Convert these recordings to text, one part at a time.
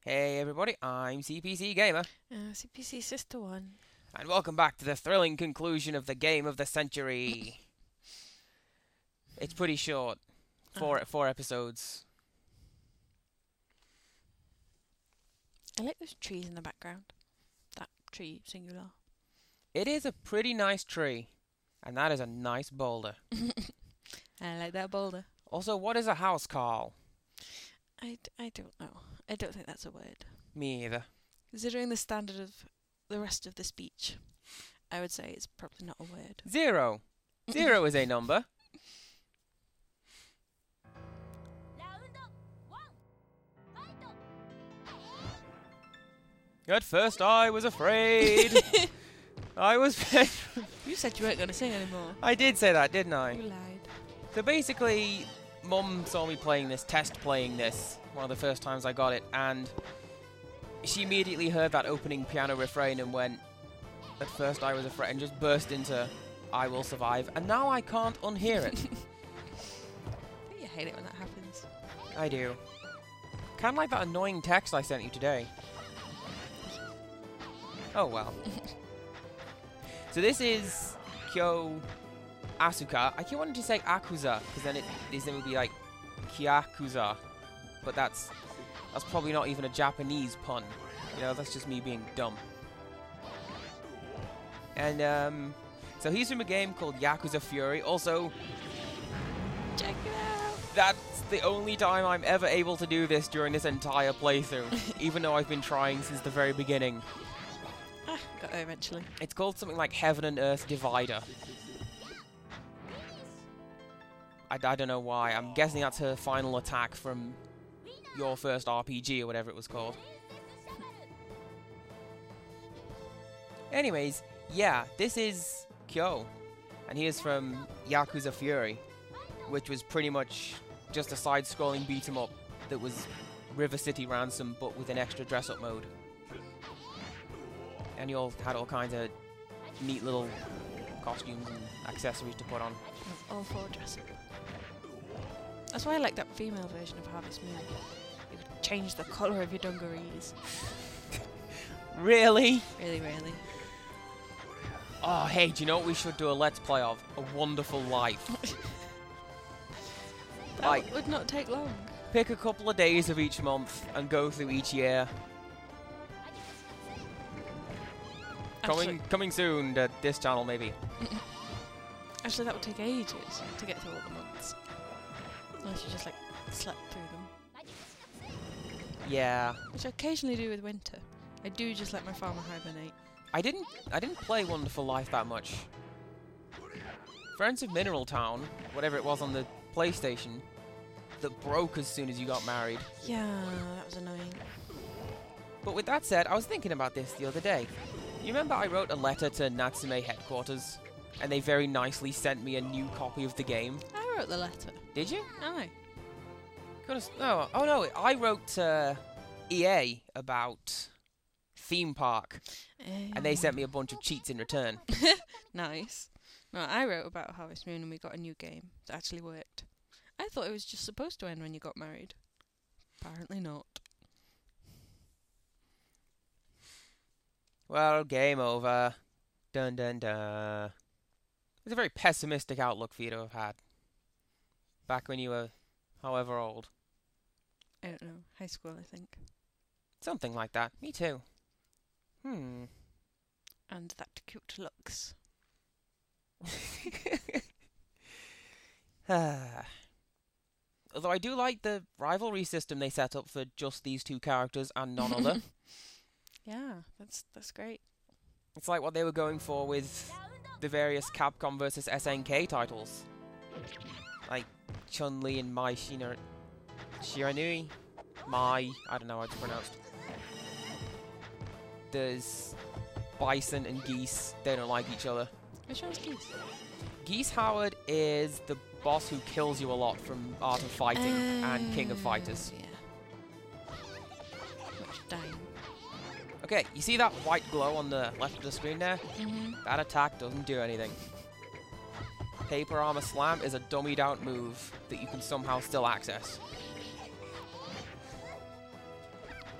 Hey everybody, I'm CPC Gamer, CPCSister 1. and welcome back to the thrilling conclusion of the game of the century. It's pretty short, four episodes. I like those trees in the background. That tree, singular. It is a pretty nice tree, and that is a nice boulder. I like that boulder. Also, what is a house call? I don't know. I don't think that's a word. Me either. Considering the standard of the rest of the speech, I would say it's probably not a word. 0. 0 is a number. At first I was afraid. I was... You said you weren't going to sing anymore. I did say that, didn't I? You lied. So basically, Mum saw me playing this, playing this, one of the first times I got it, and she immediately heard that opening piano refrain and went, at first I was afraid, and just burst into I Will Survive, and now I can't unhear it. I think you hate it when that happens. I do. Kind of like that annoying text I sent you today. Oh well. So this is Kyo Asuka. I keep wanting to say Akuza, because then it would be like Kyakuza. But that's probably not even a Japanese pun. You know, that's just me being dumb. And so he's from a game called Yakuza Fury. Also, Check it out! that's the only time I'm ever able to do this during this entire playthrough, even though I've been trying since the very beginning. Got there eventually. It's called something like Heaven and Earth Divider. I don't know why. I'm guessing that's her final attack from Your First RPG or whatever it was called. Anyways, yeah, this is Kyo, and he is from Yakuza Fury, which was pretty much just a side-scrolling beat-em-up that was River City Ransom, but with an extra dress-up mode. And you all had all kinds of neat little costumes and accessories to put on. All four dress up. That's why I like that female version of Harvest Moon. You could change the colour of your dungarees. Really? Really, really. Oh, hey, do you know what we should do a Let's Play of? A Wonderful Life. That would not take long. Pick a couple of days of each month and go through each year. Coming soon to this channel, maybe. Actually, that would take ages to get through all the months. Unless you just, like, slept through them. Yeah. Which I occasionally do with winter. I do just let my farmer hibernate. I didn't play Wonderful Life that much. Friends of Mineral Town, whatever it was on the PlayStation, that broke as soon as you got married. Yeah, that was annoying. But with that said, I was thinking about this the other day. You remember I wrote a letter to Natsume headquarters, and they very nicely sent me a new copy of the game? I wrote the letter. Did you? Aye. Oh no, I wrote to EA about Theme Park, and they sent me a bunch of cheats in return. Nice. No, I wrote about Harvest Moon and we got a new game that actually worked. I thought it was just supposed to end when you got married. Apparently not. Well, game over. Dun dun dun. It's a very pessimistic outlook for you to have had. Back when you were however old. I don't know. High school, I think. Something like that. Me too. And that cute looks. Although I do like the rivalry system they set up for just these two characters and none other. Yeah, that's great. It's like what they were going for with the various Capcom vs SNK titles. Like Chun-Li and Mai Shiranui. I don't know how it's pronounced. There's Bison and Geese. They don't like each other. Which one's Geese? Geese Howard is the boss who kills you a lot from Art of Fighting and King of Fighters. Yeah. Much dying. Okay, you see that white glow on the left of the screen there? Mm-hmm. That attack doesn't do anything. Paper Armor Slam is a dummied out move that you can somehow still access.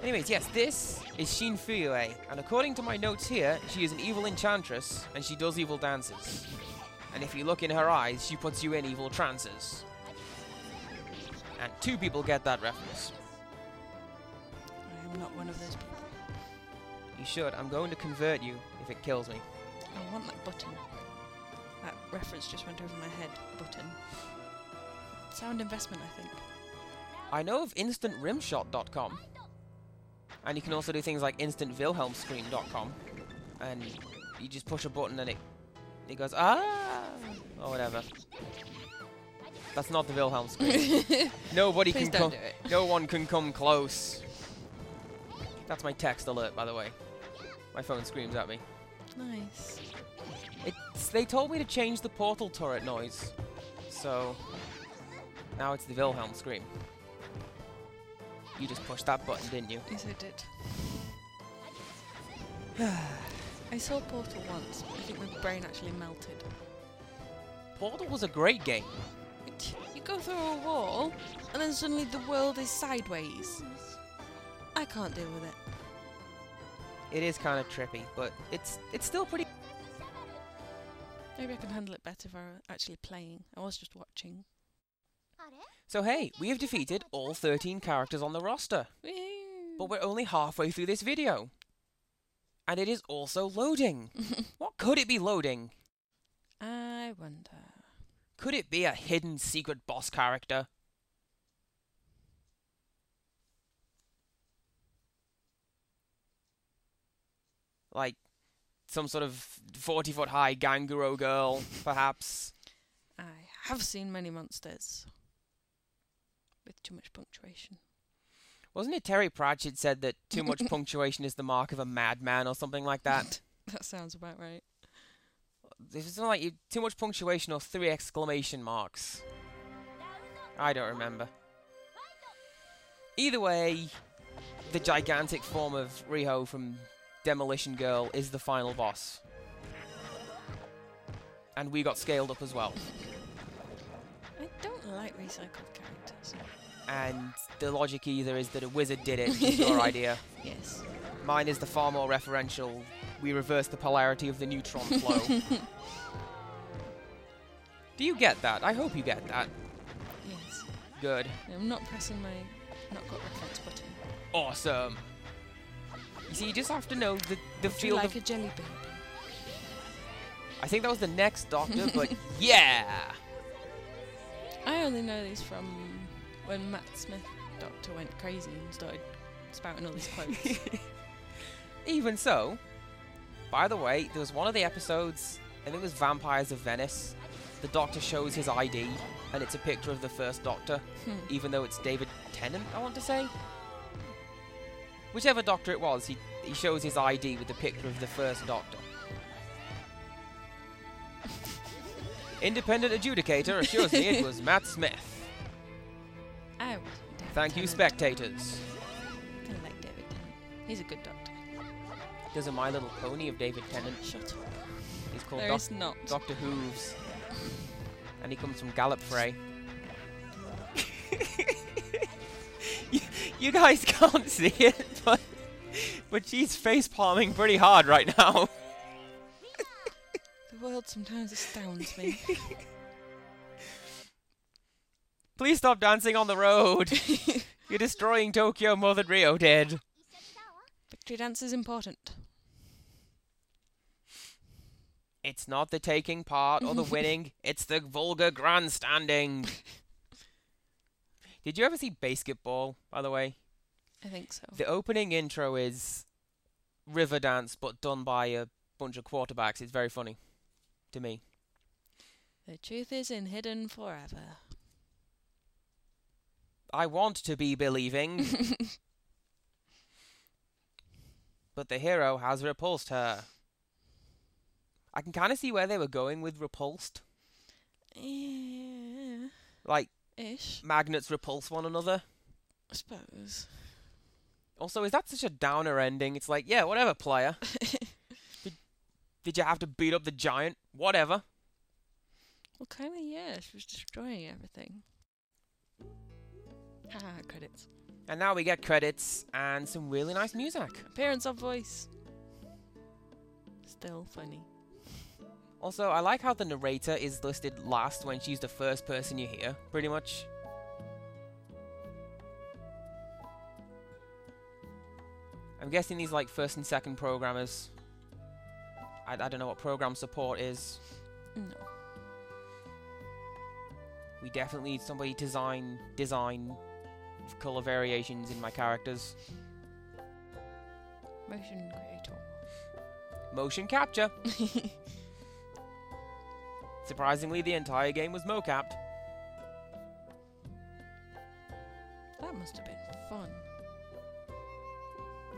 Anyways, yes, this is Shinfuyue, and according to my notes here, she is an evil enchantress, and she does evil dances. And if you look in her eyes, she puts you in evil trances. And 2 people get that reference. I'm not one of those people. You should. I'm going to convert you if it kills me. I want that button. That reference just went over my head. Button. Sound investment, I think. I know of instantrimshot.com. And you can also do things like instantwilhelmscream.com. And you just push a button and it goes, ah! Or whatever. That's not the Wilhelm scream. Nobody Please can don't come. do it. No one can come close. That's my text alert, by the way. My phone screams at me. Nice. They told me to change the portal turret noise. So now it's the Wilhelm scream. You just pushed that button, didn't you? Yes, I did. I saw Portal once, but I think my brain actually melted. Portal was a great game. You go through a wall, and then suddenly the world is sideways. I can't deal with it. It is kind of trippy, but it's still pretty. Maybe I can handle it better if I were actually playing. I was just watching. So hey, we have defeated all 13 characters on the roster. Woo! But we're only halfway through this video. And it is also loading. What could it be loading? I wonder. Could it be a hidden secret boss character? Like some sort of 40-foot high Ganguro girl, perhaps? I have seen many monsters. With too much punctuation. Wasn't it Terry Pratchett said that too much punctuation is the mark of a madman or something like that? That sounds about right. This is like too much punctuation or 3 exclamation marks. I don't remember. Either way, the gigantic form of Riho from Demolition Girl is the final boss. And we got scaled up as well. I don't like recycled characters. And the logic either is that a wizard did it, it's your idea. Yes. Mine is the far more referential, we reverse the polarity of the neutron flow. Do you get that? I hope you get that. Yes. Good. I'm not pressing my not got reference button. Awesome. You see, you just have to know the Would field you like of... a jelly baby? I think that was the next Doctor, but yeah! I only know these from when Matt Smith Doctor went crazy and started spouting all these quotes. Even so, by the way, there was one of the episodes, I think it was Vampires of Venice, the Doctor shows his ID, and it's a picture of the first Doctor, even though it's David Tennant, I want to say. Whichever Doctor it was, he shows his ID with the picture of the first Doctor. Independent adjudicator assures me it was Matt Smith. I was Thank you, spectators. I like David Tennant. He's a good Doctor. There's a My Little Pony of David Tennant. Shut up. He's called There is not. Dr. Hooves. And he comes from Gallopfrey. you guys can't see it, but she's face palming pretty hard right now. The world sometimes astounds me. Please stop dancing on the road. You're destroying Tokyo more than Rio did. Victory dance is important. It's not the taking part or the winning, it's the vulgar grandstanding. Did you ever see Basketball, by the way? I think so. The opening intro is Riverdance, but done by a bunch of quarterbacks. It's very funny. To me. The truth is in hidden forever. I want to be believing. But the hero has repulsed her. I can kind of see where they were going with repulsed. Yeah. Like, Ish. magnets repulse one another. I suppose. Also, is that such a downer ending? It's like, yeah, whatever, player. Did you have to beat up the giant? Whatever. Well, kind of, yeah. She was destroying everything. Haha, credits. And now we get credits and some really nice music. Appearance of voice. Still funny. Also, I like how the narrator is listed last when she's the first person you hear, pretty much. I'm guessing these like first and second programmers. I don't know what program support is. No. We definitely need somebody to design color variations in my characters. Motion creator. Motion capture. Surprisingly, the entire game was mocapped. That must have been fun.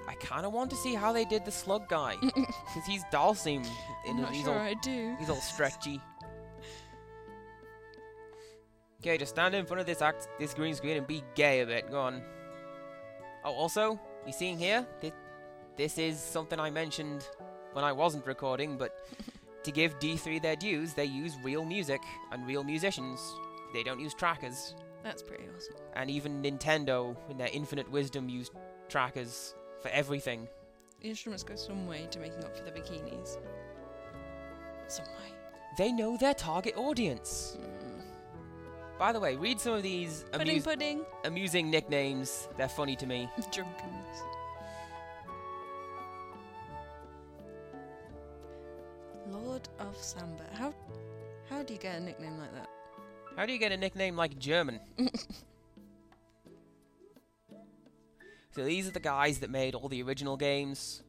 I kind of want to see how they did the slug guy, because he's Dalsim. I'm not sure I do. He's all stretchy. Okay, just stand in front of this green screen and be gay a bit. Go on. Oh, also, you seeing here? This is something I mentioned when I wasn't recording, but to give D3 their dues, they use real music and real musicians. They don't use trackers. That's pretty awesome. And even Nintendo, in their infinite wisdom, used trackers for everything. The instruments go some way to making up for the bikinis. Some way. They know their target audience. By the way, read some of these Pudding. amusing nicknames. They're funny to me. Drunkenness. Lord of Samba. How do you get a nickname like that? How do you get a nickname like German? So these are the guys that made all the original games,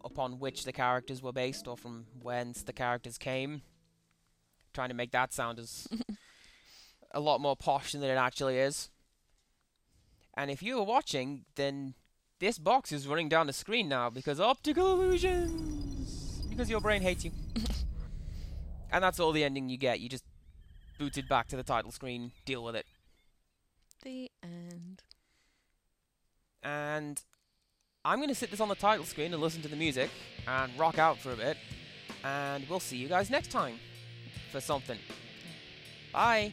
upon which the characters were based, or from whence the characters came. Trying to make that sound as a lot more posh than it actually is. And if you were watching, then this box is running down the screen now because optical illusions! Because your brain hates you. And that's all the ending you get. You just booted back to the title screen, deal with it. The end. And I'm going to sit this on the title screen and listen to the music and rock out for a bit. And we'll see you guys next time for something. Bye!